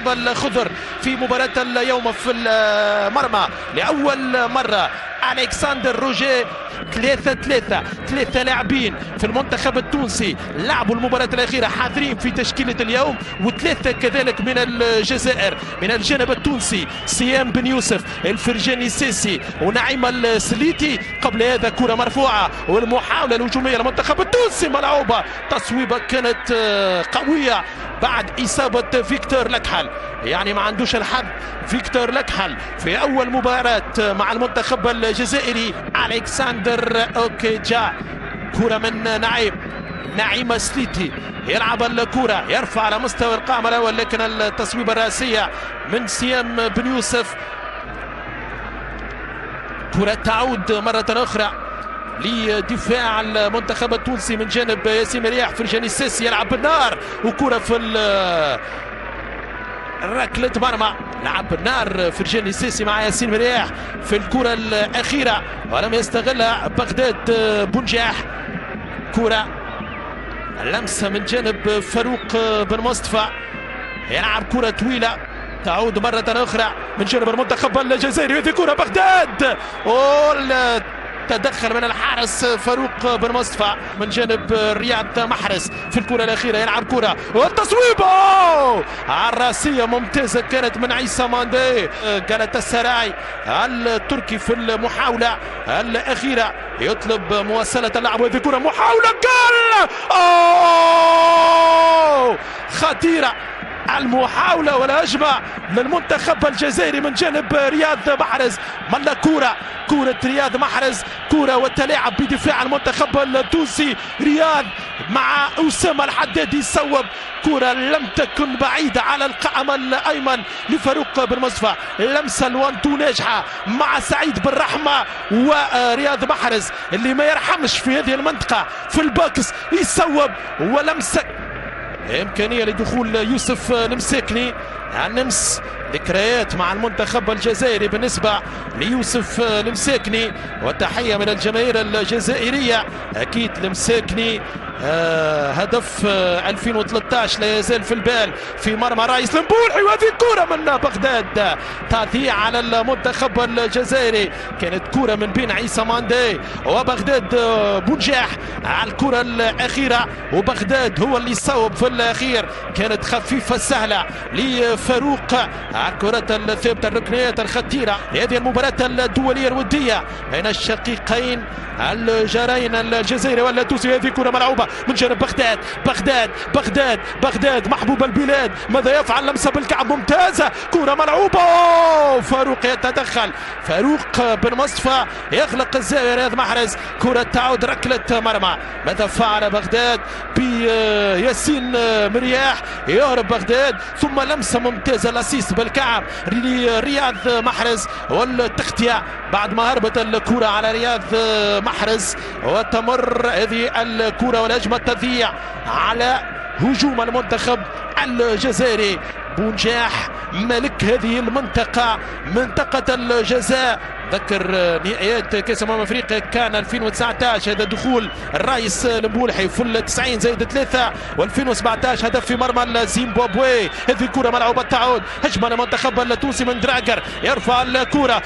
الخضر في مباراة اليوم في المرمى لأول مرة. ألكسندر روجيه 3 لاعبين في المنتخب التونسي لعبوا المباراة الأخيرة حاضرين في تشكيلة اليوم، وثلاثة كذلك من الجزائر. من الجانب التونسي سيام بن يوسف، الفرجاني السيسي ونعيم السليتي. قبل هذا كرة مرفوعة والمحاولة الهجومية للمنتخب التونسي ملعوبة، تصويبة كانت قوية بعد إصابة فيكتور لكحل. يعني ما عندوش الحظ فيكتور لكحل في أول مباراة مع المنتخب الجزائري. ألكسندر أوكيجا، كرة من نعيم سليتي، يلعب الكرة يرفع على مستوى القائم الأول، لكن التصويبة الرأسية من سيام بن يوسف. كرة تعود مرة أخرى لدفاع المنتخب التونسي من جانب ياسين مرياح. فرجاني السيسي يلعب بالنار، وكرة في ركلة مرمى، لعب بالنار فرجاني السيسي مع ياسين مرياح في الكرة الأخيرة ولم يستغلها بغداد بنجاح. كرة لمسة من جانب فاروق بن مصطفى، يلعب كرة طويلة تعود مرة أخرى من جانب المنتخب الجزائري. هذه كرة بغداد، تدخل من الحارس فاروق بن مصطفى من جانب رياض محرز في الكرة الأخيرة. يلعب كرة والتصويبة الراسية ممتازة كانت من عيسى ماندي. جالتا السراي التركي في المحاولة الأخيرة يطلب مواصلة اللعب، وهذه كرة محاولة جول خطيرة. المحاولة والهجمة للمنتخب الجزائري من جانب رياض محرز. ملا كرة رياض محرز، كرة والتلاعب بدفاع المنتخب التونسي. رياض مع أسامة الحدادي صوب كرة لم تكن بعيدة على القائم الأيمن لفاروق بن مصطفى. لمسة الوانتو ناجحة مع سعيد بن رحمة ورياض محرز اللي ما يرحمش في هذه المنطقة في الباكس، يصوب ولمسة إمكانية لدخول يوسف المساكني. النمس ذكريات مع المنتخب الجزائري بالنسبة ليوسف المساكني، وتحية من الجماهير الجزائرية. أكيد المساكني هدف 2013 لا يزال في البال في مرمى رايس المبولحي، وهذه كرة من بغداد تضيع على المنتخب الجزائري. كانت كرة من بين عيسى ماندي وبغداد بنجاح على الكرة الأخيرة، وبغداد هو اللي صوب في الأخير. كانت خفيفة سهلة لفاروق الكرة الثابتة الركنيات الخطيرة. هذه المباراة الدولية الودية بين الشقيقين الجارين الجزائري والتونسي. هذه كرة ملعوبة من جانب بغداد محبوب البلاد. ماذا يفعل؟ لمسة بالكعب ممتازة، كرة ملعوبة. فاروق يتدخل، فاروق بن مصطفى يغلق الزاوية. رياض محرز، كرة تعود ركلة مرمى. ماذا فعل بغداد بياسين مرياح؟ يهرب بغداد، ثم لمسة ممتازة لاسيس بالكعب لرياض محرز والتغطية بعد ما هربت الكرة على رياض محرز. وتمر هذه الكرة والهجمة تضيع على هجوم المنتخب الجزائري. بنجاح ملك هذه المنطقة، منطقة الجزاء. ذكر نهائيات كاس افريقيا كان 2019 هذا دخول الرايس المبولحي في 90 زائد 3، و2017 هدف في مرمى الزيمبابوي. هذه الكرة ملعوبة تعود هجمة المنتخب التونسي من دراجر، يرفع الكرة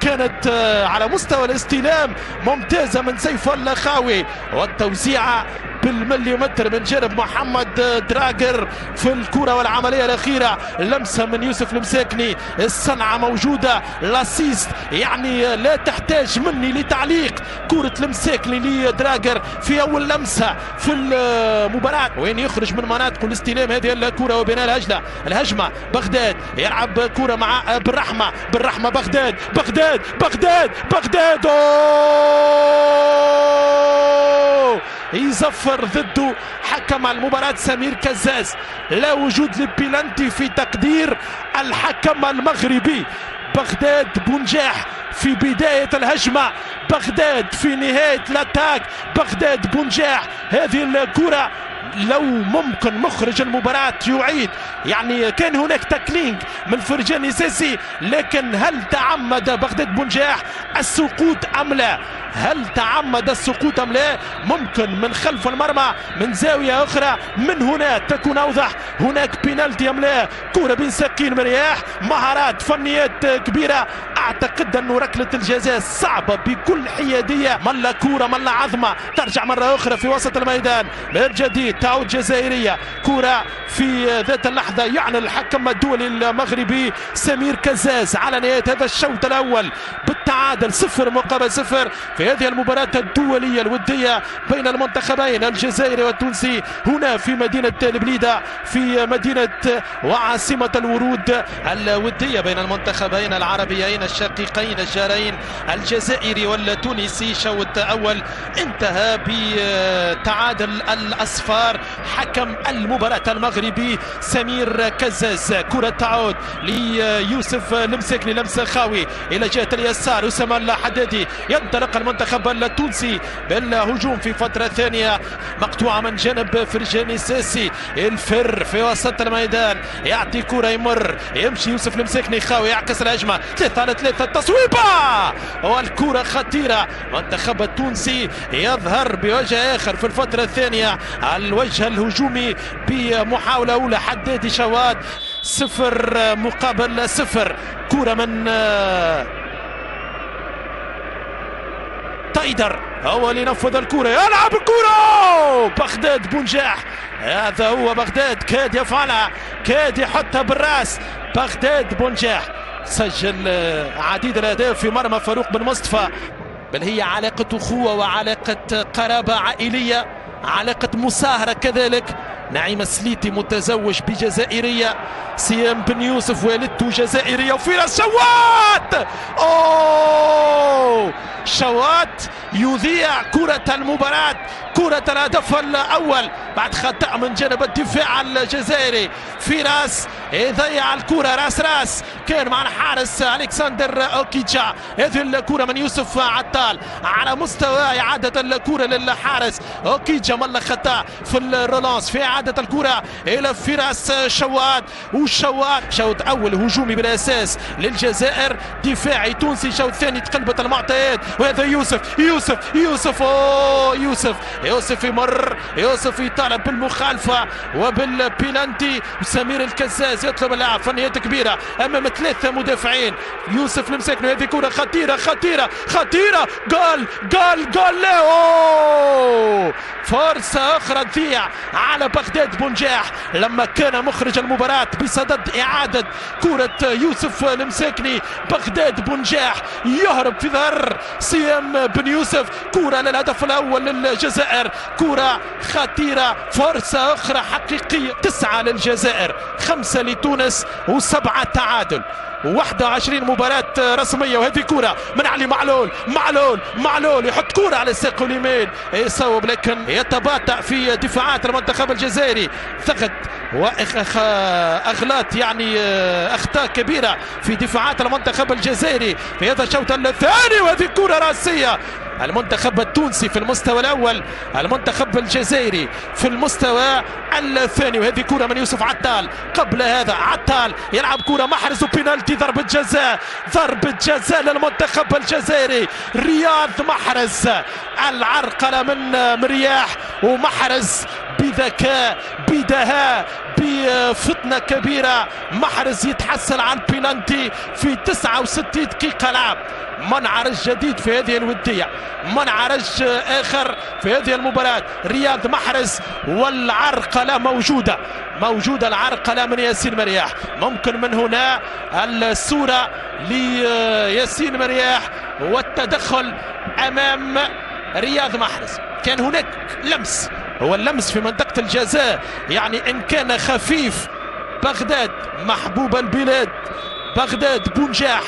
كانت على مستوى الاستلام ممتازة من سيف الخاوي، والتوزيعة بالمليمتر من جانب محمد دراجر في الكرة والعملية الأخيرة. لمسة من يوسف المساكني، الصنعة موجودة، لاسيست يعني لا تحتاج مني لتعليق. كرة المساكني لدراجر في أول لمسة في المباراة، وين يخرج من مناطق الاستلام هذه الكرة وبناء الهجمة. بغداد يلعب كرة مع بالرحمة بغداد يزفر ضده حكم المباراة سمير كزاز. لا وجود للبيلانتي في تقدير الحكم المغربي. بغداد بنجاح في بداية الهجمة، بغداد في نهاية الاتاك، بغداد بنجاح. هذه الكرة لو ممكن مخرج المباراة يعيد، يعني كان هناك تاكلينج من فرجاني ساسي، لكن هل تعمد بغداد بونجاح السقوط أم لا؟ هل تعمد السقوط أم لا؟ ممكن من خلف المرمى من زاوية أخرى من هنا تكون أوضح. هناك بينالتي أم لا؟ كرة بين ساقين مرياح، مهارات فنيات كبيرة. أعتقد أنه ركلة الجزاء صعبة بكل حيادية. ملا كرة ملا عظمة ترجع مرة أخرى في وسط الميدان من جديد، تعود جزائرية. كرة في ذات اللحظة يعلن الحكم الدولي المغربي سمير كزاز على نهاية هذا الشوط الأول بالتعادل 0-0 في هذه المباراة الدولية الودية بين المنتخبين الجزائري والتونسي هنا في مدينة البليدة، في مدينة وعاصمة الورود الودية بين المنتخبين العربيين الشقيقين الجارين الجزائري والتونسي. شوط أول انتهى بتعادل الأصفار. حكم المباراة المغربي سمير كزاز. كرة تعود ليوسف المساكني، لمسة خاوي إلى جهة اليسار. أسامة الحدادي. ينطلق المنتخب التونسي بالهجوم في فترة ثانية، مقطوعة من جانب فرجاني ساسي. الفر في وسط الميدان يعطي كرة، يمر يمشي يوسف المساكني خاوي، يعكس الهجمة 3-3 تصويبة والكرة خطيرة. المنتخب التونسي يظهر بوجه آخر في الفترة الثانية، الوجه الهجومي بمحاولة أولى. حدادي شواد 0-0. كرة من تايدر هو اللي نفذ الكرة، يلعب الكرة بغداد بونجاح. هذا هو بغداد، كاد يفعلها، كاد يحطها بالراس. بغداد بونجاح سجل عديد الأهداف في مرمى فاروق بن مصطفى، بل هي علاقة أخوة وعلاقة قرابة عائلية، علاقة مصاهرة كذلك. نعيم السليتي متزوج بجزائرية، سيام بن يوسف والدته جزائرية، وفراس شوات. شوات يذيع كرة المباراة، كرة الهدف الأول بعد خطأ من جانب الدفاع الجزائري. فراس يضيع الكرة راس كان مع الحارس ألكسندر أوكيتشا. هذه الكرة من يوسف عطال على مستوى إعادة الكرة للحارس أوكيتشا، ملا خطأ في الرولانس في إعادة الكرة إلى فراس شوات. والشوات شوط أول هجومي بالأساس للجزائر، دفاعي تونسي. شوط ثاني تقلبت المعطيات، وهذا يوسف يوسف يمر، يوسف يطالب بالمخالفة وبالبيلانتي. سمير الكزاز يطلب اللاعب، فنيات كبيرة أمام 3 مدافعين. يوسف المساكني، هذه كرة خطيرة. جول لا. فرصة أخرى تضيع على بغداد بونجاح لما كان مخرج المباراة بصدد إعادة كرة يوسف المساكني. بغداد بونجاح يهرب في ظهر سيام بن يوسف. كرة للهدف الأول للجزائر، كرة خطيرة، فرصة أخرى حقيقية. 9 للجزائر، 5 لتونس، و7 تعادل، 21 مباراة رسمية. وهذه كرة من علي معلول يحط كرة على الساق اليمين، يصوب لكن يتباطأ في دفاعات المنتخب الجزائري. ثغط واغلاط، يعني اخطاء كبيرة في دفاعات المنتخب الجزائري في هذا الشوط الثاني. وهذه كرة راسية. المنتخب التونسي في المستوى الأول، المنتخب الجزائري في المستوى الثاني. وهذه كرة من يوسف عطال. قبل هذا عطال يلعب كرة محرز وبينالتي، ضربة جزاء للمنتخب الجزائري. رياض محرز، العرقلة من مرياح، ومحرز بذكاء بدهاء بفطنة كبيرة. محرز يتحصل على البينالتي في 69 دقيقة لعب. منعرج جديد في هذه الودية، منعرج آخر في هذه المباراة. رياض محرز، والعرقلة موجودة العرقلة من ياسين مرياح. ممكن من هنا الصورة لياسين مرياح والتدخل أمام رياض محرز. كان هناك لمس، هو اللمس في منطقة الجزاء، يعني إن كان خفيف. بغداد محبوب البلاد، بغداد بونجاح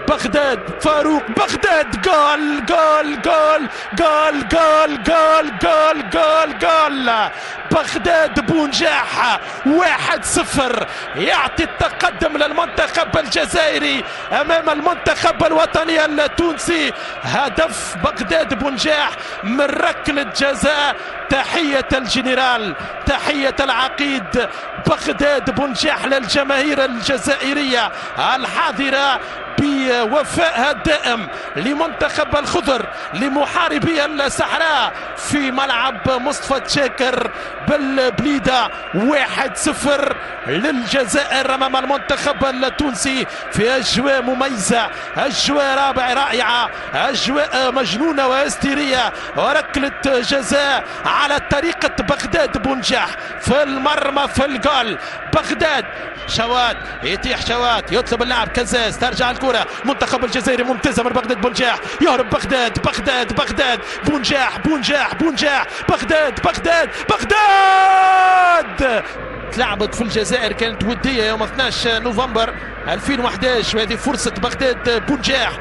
بغداد فاروق بغداد جول جول جول جول جول جول جول جول جول بغداد بونجاح 1-0 يعطي التقدم للمنتخب الجزائري امام المنتخب الوطني التونسي. هدف بغداد بونجاح من ركلة جزاء. تحية الجنرال، تحية العقيد بغداد بونجاح للجماهير الجزائرية الحاضرة بوفائها الدائم لمنتخب الخضر لمحاربي الصحراء في ملعب مصطفى تشاكر بالبليدة. 1-0 للجزائر امام المنتخب التونسي في اجواء مميزة، اجواء رائعة، اجواء مجنونة وهستيرية، وركلة جزاء على طريقة بغداد بونجاح في المرمى في الجول. بغداد شوات يتيح شوات يطلب اللاعب كزاز، ترجع الكرة منتخب الجزائري ممتازة من بغداد بونجاح، يهرب بغداد بغداد بغداد بونجاح بونجاح بونجاح بغداد بغداد بغداد. تلعبت في الجزائر كانت ودية يوم 12 نوفمبر 2011 وهذه فرصة بغداد بونجاح.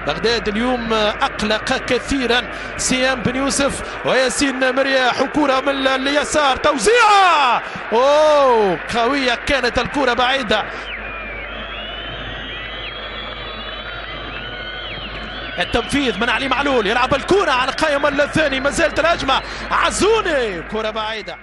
بغداد اليوم أقلق كثيرا سيام بن يوسف وياسين مرياح، وكرة من اليسار توزيعة قوية كانت الكرة بعيدة. التنفيذ من علي معلول، يلعب الكرة على القائم الثاني، ما زالت الهجمة عزوني، كرة بعيدة.